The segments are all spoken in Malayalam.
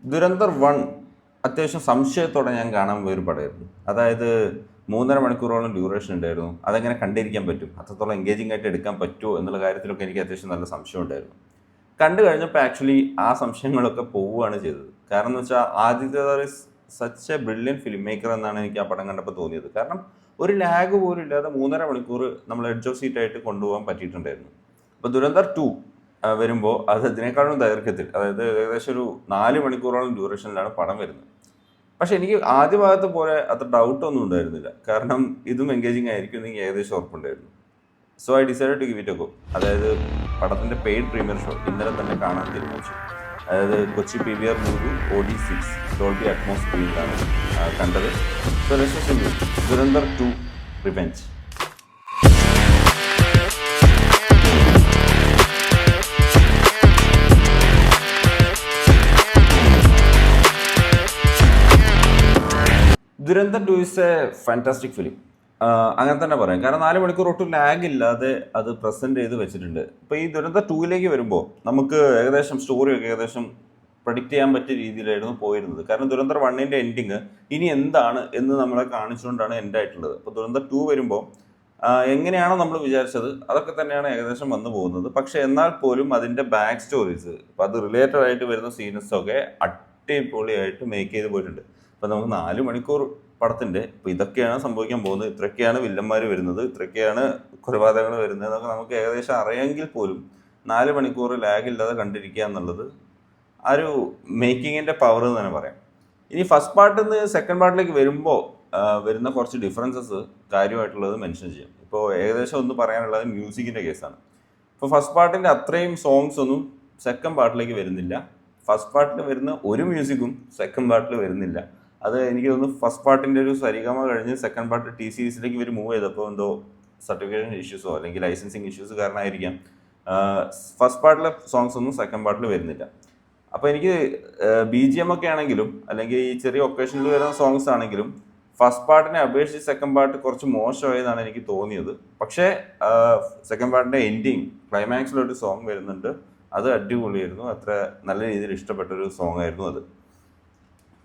ദുരന്തർ വൺ അത്യാവശ്യം സംശയത്തോടെ ഞാൻ കാണാൻ പോയ ഒരു പടമായിരുന്നു. അതായത് 3.5 മണിക്കൂറോളം ഡ്യൂറേഷൻ ഉണ്ടായിരുന്നു. അതെങ്ങനെ കണ്ടിരിക്കാൻ പറ്റും, അത്രത്തോളം എൻഗേജിംഗ് ആയിട്ട് എടുക്കാൻ പറ്റുമോ എന്നുള്ള കാര്യത്തിലൊക്കെ എനിക്ക് അത്യാവശ്യം നല്ല സംശയം ഉണ്ടായിരുന്നു. കണ്ടു കഴിഞ്ഞപ്പോൾ ആക്ച്വലി ആ സംശയങ്ങളൊക്കെ പോവുകയാണ് ചെയ്തത്. കാരണം എന്ന് വെച്ചാൽ Aditya such A brilliant film maker എന്നാണ് എനിക്ക് ആ പടം കണ്ടപ്പോൾ തോന്നിയത്. കാരണം ഒരു ലാഗ് പോലും ഇല്ലാതെ 3.5 മണിക്കൂർ നമ്മൾ എഡ്ജ് ഓഫ് സീറ്റ് ആയിട്ട് കൊണ്ടുപോകാൻ പറ്റിയിട്ടുണ്ടായിരുന്നു. അപ്പോൾ ദുരന്തർ 2 വരുമ്പോൾ അത് ഇതിനേക്കാളും ദൈർഘ്യത്തിൽ, അതായത് ഏകദേശം ഒരു 4 മണിക്കൂറോളം ഡ്യൂറേഷനിലാണ് പടം വരുന്നത്. പക്ഷെ എനിക്ക് ആദ്യ ഭാഗത്ത് പോലെ അത്ര ഡൗട്ടൊന്നും ഉണ്ടായിരുന്നില്ല. കാരണം ഇതും എൻഗേജിങ് ആയിരിക്കും എന്ന് എനിക്ക് ഏകദേശം ഉറപ്പുണ്ടായിരുന്നു. So I decide to give it a go. അതായത് പടത്തിൻ്റെ പെയ്ഡ് പ്രീമിയർ ഷോ ഇന്നലെ തന്നെ കാണാൻ തീരുമാനിച്ചു. അതായത് Kochi PVR movie OD6 Dolby Atmos സ്ക്രീനിലാണ് കണ്ടത്. So Dhurandhar 2 revenge. Dhurandhar 2 is a fantastic film, അങ്ങനെ തന്നെ പറയാം. കാരണം 4 മണിക്കൂർ ഒട്ടും ലാഗ് ഇല്ലാതെ അത് പ്രസന്റ് ചെയ്ത് വെച്ചിട്ടുണ്ട്. ഇപ്പോൾ ഈ ദുരന്തർ 2ലേക്ക് വരുമ്പോൾ നമുക്ക് ഏകദേശം സ്റ്റോറിയൊക്കെ ഏകദേശം പ്രഡിക്റ്റ് ചെയ്യാൻ പറ്റിയ രീതിയിലായിരുന്നു പോയിരുന്നത്. കാരണം ദുരന്തർ 1ൻ്റെ എൻഡിങ് ഇനി എന്താണ് എന്ന് നമ്മളെ കാണിച്ചുകൊണ്ടാണ് എൻഡ് ആയിട്ടുള്ളത്. അപ്പോൾ ദുരന്തർ 2 വരുമ്പോൾ എങ്ങനെയാണോ നമ്മൾ വിചാരിച്ചത് അതൊക്കെ തന്നെയാണ് ഏകദേശം വന്നു പോകുന്നത്. പക്ഷെ എന്നാൽ പോലും അതിൻ്റെ ബാക്ക് സ്റ്റോറീസ്, അപ്പോൾ അത് റിലേറ്റഡ് ആയിട്ട് വരുന്ന സീൻസൊക്കെ അടിപൊളിയായിട്ട് മേക്ക് ചെയ്ത് പോയിട്ടുണ്ട്. അപ്പോൾ നമുക്ക് 4 മണിക്കൂർ പടത്തിൻ്റെ ഇപ്പോൾ ഇതൊക്കെയാണ് സംഭവിക്കാൻ പോകുന്നത്, ഇത്രയൊക്കെയാണ് വില്ലന്മാർ വരുന്നത്, ഇത്രയൊക്കെയാണ് കൊലപാതകങ്ങൾ വരുന്നത് എന്നൊക്കെ നമുക്ക് ഏകദേശം അറിയാമെങ്കിൽ പോലും 4 മണിക്കൂർ ലാഗ് ഇല്ലാതെ കണ്ടിരിക്കുക എന്നുള്ളത് ആ ഒരു മേക്കിങ്ങിൻ്റെ പവർ എന്ന് തന്നെ പറയാം. ഇനി ഫസ്റ്റ് പാർട്ടിൽ നിന്ന് സെക്കൻഡ് പാർട്ടിലേക്ക് വരുമ്പോൾ വരുന്ന കുറച്ച് ഡിഫറൻസസ് കാര്യമായിട്ടുള്ളത് മെൻഷൻ ചെയ്യാം. ഇപ്പോൾ ഏകദേശം ഒന്ന് പറയാനുള്ളത് മ്യൂസിക്കിൻ്റെ കേസാണ്. ഇപ്പോൾ ഫസ്റ്റ് പാർട്ടിൻ്റെ അത്രയും സോങ്സ് ഒന്നും സെക്കൻഡ് പാർട്ടിലേക്ക് വരുന്നില്ല. ഫസ്റ്റ് പാർട്ടിൽ വരുന്ന ഒരു മ്യൂസിക്കും സെക്കൻഡ് പാർട്ടിൽ വരുന്നില്ല. അത് എനിക്ക് തോന്നുന്നു ഫസ്റ്റ് പാർട്ടിൻ്റെ ഒരു സരിഗമ കഴിഞ്ഞ് സെക്കൻഡ് പാർട്ട് T സീരീസിലേക്ക് ഇവർ മൂവ് ചെയ്തപ്പോൾ എന്തോ സർട്ടിഫിക്കേഷൻ ഇഷ്യൂസോ അല്ലെങ്കിൽ ലൈസൻസിങ് ഇഷ്യൂസ് കാരണമായിരിക്കാം ഫസ്റ്റ് പാർട്ടിലെ സോങ്സ് ഒന്നും സെക്കൻഡ് പാർട്ടിൽ വരുന്നില്ല. അപ്പോൾ എനിക്ക് BGM ഒക്കെ ആണെങ്കിലും അല്ലെങ്കിൽ ഈ ചെറിയ ഒക്കേഷനിൽ വരുന്ന സോങ്സ് ആണെങ്കിലും ഫസ്റ്റ് പാർട്ടിനെ അപേക്ഷിച്ച് സെക്കൻഡ് പാർട്ട് കുറച്ച് മോശമായതാണ് എനിക്ക് തോന്നിയത്. പക്ഷേ സെക്കൻഡ് പാർട്ടിൻ്റെ എൻഡിങ് ക്ലൈമാക്സിലൊരു സോങ് വരുന്നുണ്ട്, അത് അടിപൊളിയായിരുന്നു. അത്ര നല്ല രീതിയിൽ ഇഷ്ടപ്പെട്ടൊരു സോങ് ആയിരുന്നു അത്.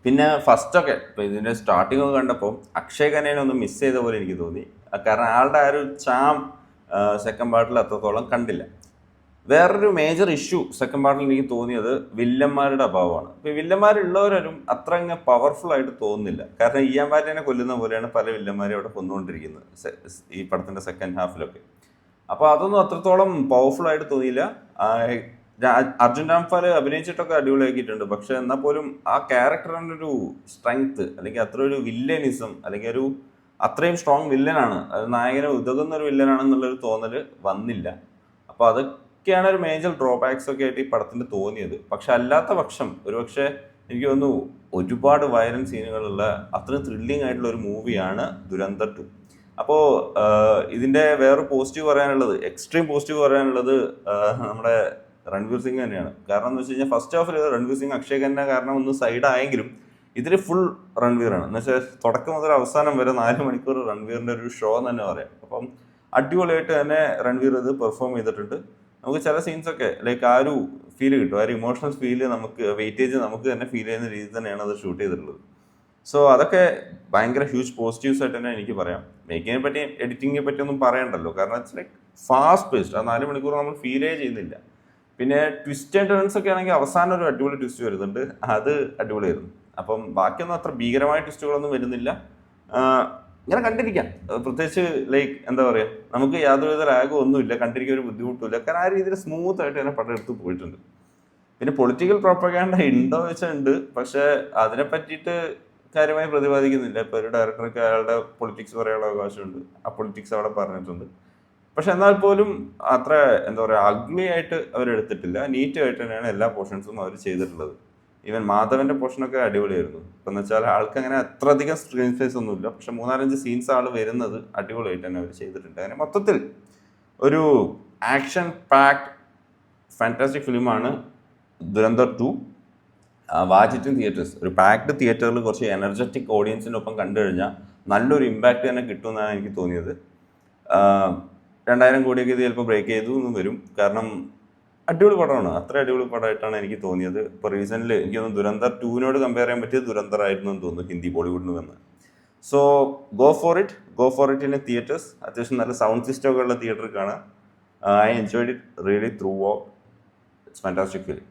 പിന്നെ ഫസ്റ്റൊക്കെ ഇപ്പോൾ ഇതിൻ്റെ സ്റ്റാർട്ടിങ് ഒക്കെ കണ്ടപ്പോൾ അക്ഷയ് ഖന്നേനെ ഒന്ന് മിസ് ചെയ്ത പോലെ എനിക്ക് തോന്നി. കാരണം ആളുടെ ആ ഒരു ചാം സെക്കൻഡ് പാർട്ടിൽ അത്രത്തോളം കണ്ടില്ല. വേറൊരു മേജർ ഇഷ്യൂ സെക്കൻഡ് പാർട്ടിൽ എനിക്ക് തോന്നിയത് വില്ലന്മാരുടെ അഭാവമാണ്. ഇപ്പോൾ വില്ലന്മാരുള്ളവരും അത്ര അങ്ങ് പവർഫുൾ ആയിട്ട് തോന്നുന്നില്ല. കാരണം ഇയാൻ പാറ്റേനെ കൊല്ലുന്ന പോലെയാണ് പല വില്ലന്മാരെയും അവിടെ കൊന്നുകൊണ്ടിരിക്കുന്നത് ഈ പടത്തിൻ്റെ സെക്കൻഡ് ഹാഫിലൊക്കെ. അപ്പോൾ അതൊന്നും അത്രത്തോളം പവർഫുൾ ആയിട്ട് തോന്നിയില്ല. അർജുൻ രാംപാൽ അഭിനയിച്ചിട്ടൊക്കെ അടിപൊളിയാക്കിയിട്ടുണ്ട്. പക്ഷെ എന്നാൽ പോലും ആ ക്യാരക്ടറിൻ്റെ ഒരു സ്ട്രെങ്ത് അല്ലെങ്കിൽ അത്ര ഒരു വില്ലനിസം അല്ലെങ്കിൽ ഒരു അത്രയും സ്ട്രോങ് വില്ലനാണ്, അത് നായകനെ ഉതകുന്ന ഒരു വില്ലനാണെന്നുള്ളൊരു തോന്നൽ വന്നില്ല. അപ്പോൾ അതൊക്കെയാണ് ഒരു മേജർ ഡ്രോബാക്സ് ഒക്കെ ആയിട്ട് ഈ പടത്തിന് തോന്നിയത്. പക്ഷെ അല്ലാത്ത പക്ഷം ഒരുപക്ഷെ എനിക്ക് തോന്നുന്നു ഒരുപാട് വയലൻസ് സീനുകളുള്ള അത്രയും ത്രില്ലിംഗ് ആയിട്ടുള്ള ഒരു മൂവിയാണ് ദുരന്തർ 2. അപ്പോൾ ഇതിൻ്റെ വേറെ പോസിറ്റീവ് പറയാനുള്ളത്, എക്സ്ട്രീം പോസിറ്റീവ് പറയാനുള്ളത് നമ്മുടെ രൺവീർ സിംഗ് തന്നെയാണ്. കാരണം എന്ന് വെച്ച് കഴിഞ്ഞാൽ ഫസ്റ്റ് ഹാഫിൽ രൺവീർ സിംഗ് അക്ഷയ് ഖന്ന കാരണം ഒന്ന് സൈഡ് ആയെങ്കിലും ഇതിൽ ഫുൾ രൺവീറാണ്. എന്ന് വെച്ചാൽ തുടക്കം മുതൽ അവസാനം വരെ 4 മണിക്കൂർ രൺവീറിൻ്റെ ഒരു ഷോ എന്ന് തന്നെ പറയാം. അപ്പം അടിപൊളിയായിട്ട് തന്നെ രൺവീർ ഇത് പെർഫോം ചെയ്തിട്ടുണ്ട്. നമുക്ക് ചില സീൻസൊക്കെ ലൈക്ക് ആ ഒരു ഫീല് കിട്ടും, ആ ഒരു ഇമോഷണൽ ഫീല് നമുക്ക് വെയിറ്റേജ് നമുക്ക് തന്നെ ഫീൽ ചെയ്യുന്ന രീതിയിൽ തന്നെയാണ് അത് ഷൂട്ട് ചെയ്തിട്ടുള്ളത്. സോ അതൊക്കെ ഭയങ്കര ഹ്യൂജ് പോസിറ്റീവ്സ് ആയിട്ട് തന്നെ എനിക്ക് പറയാം. മേക്കിങ്ങിനെ പറ്റി എഡിറ്റിങ്ങിനെ പറ്റി ഒന്നും പറയണ്ടല്ലോ. കാരണം ഇറ്റ്സ് ലൈക്ക് ഫാസ്റ്റ് പേസ്ഡ്. ആ 4 മണിക്കൂർ നമ്മൾ ഫീലേ ചെയ്യുന്നില്ല. പിന്നെ ട്വിസ്റ്റ് ആൻഡ് ടേൺസ് ഒക്കെ ആണെങ്കിൽ അവസാനം ഒരു അടിപൊളി ട്വിസ്റ്റ് വരുന്നുണ്ട്, അത് അടിപൊളിയായിരുന്നു. അപ്പം ബാക്കിയൊന്നും അത്ര ഭീകരമായ ട്വിസ്റ്റുകളൊന്നും വരുന്നില്ല. ഇങ്ങനെ കണ്ടിരിക്കാം. പ്രത്യേകിച്ച് ലൈക്ക് എന്താ പറയുക, നമുക്ക് യാതൊരുവിധ ലാഗും ഒന്നുമില്ല, കണ്ടിരിക്കാൻ ഒരു ബുദ്ധിമുട്ടില്ല. കാരണം ആ രീതിയിൽ സ്മൂത്ത് ആയിട്ട് തന്നെ പടം എടുത്ത് പോയിട്ടുണ്ട്. പിന്നെ പൊളിറ്റിക്കൽ പ്രോപ്പഗാൻഡ ഉണ്ടോ വെച്ചാൽ ഉണ്ട്, പക്ഷേ അതിനെ പറ്റിയിട്ട് കാര്യമായി പ്രതിപാദിക്കുന്നില്ല. ഇപ്പോൾ ഒരു ഡയറക്ടർക്ക് അയാളുടെ പൊളിറ്റിക്സ് പറയാനുള്ള അവകാശമുണ്ട്, ആ പൊളിറ്റിക്സ് അവിടെ പറഞ്ഞിട്ടുണ്ട്. പക്ഷെ എന്നാൽ പോലും അത്ര എന്താ പറയുക അഗ്ലി ആയിട്ട് അവരെടുത്തിട്ടില്ല. നീറ്റായിട്ട് തന്നെയാണ് എല്ലാ പോർഷൻസും അവർ ചെയ്തിട്ടുള്ളത്. ഈവൻ മാധവന്റെ പോർഷനൊക്കെ അടിപൊളിയായിരുന്നു. ഇപ്പം എന്ന് വെച്ചാൽ ആൾക്ക് അങ്ങനെ അത്ര അധികം സ്ക്രീൻ സ്പേസ് ഒന്നുമില്ല, പക്ഷെ 3-5 സീൻസ് ആൾ വരുന്നത് അടിപൊളിയായിട്ട് തന്നെ അവർ ചെയ്തിട്ടുണ്ട്. അങ്ങനെ മൊത്തത്തിൽ ഒരു ആക്ഷൻ പാക്ഡ് ഫാന്റാസ്റ്റിക് ഫിലിമാണ് Dhurandhar 2. Watch it in theatres. ഒരു പാക്ഡ് തിയേറ്ററിൽ കുറച്ച് എനർജറ്റിക് ഓഡിയൻസിൻ്റെ ഒപ്പം കണ്ടു കഴിഞ്ഞാൽ നല്ലൊരു ഇമ്പാക്റ്റ് തന്നെ കിട്ടുമെന്നാണ് എനിക്ക് തോന്നിയത്. 2000 കോടിയൊക്കെ ഇത് ചിലപ്പോൾ ബ്രേക്ക് ചെയ്തു എന്നും വരും. കാരണം അടിപൊളി പടമാണ്. അത്ര അടിപൊളി പടമായിട്ടാണ് എനിക്ക് തോന്നിയത്. ഇപ്പോൾ റീസെൻ്റ്ലി എനിക്ക് തോന്നുന്നു ദുരന്തർ 2 കമ്പയർ ചെയ്യാൻ പറ്റിയത് ദുരന്തർ ആയിരുന്നു എന്ന് തോന്നുന്നു ഹിന്ദി ബോളിവുഡിന് വന്ന്. So go for it in theatres. അത്യാവശ്യം നല്ല സൗണ്ട് സിസ്റ്റം ഒക്കെ ഉള്ള തിയേറ്ററിൽ കാണാം. I enjoyed it really through out. It's fantastic film.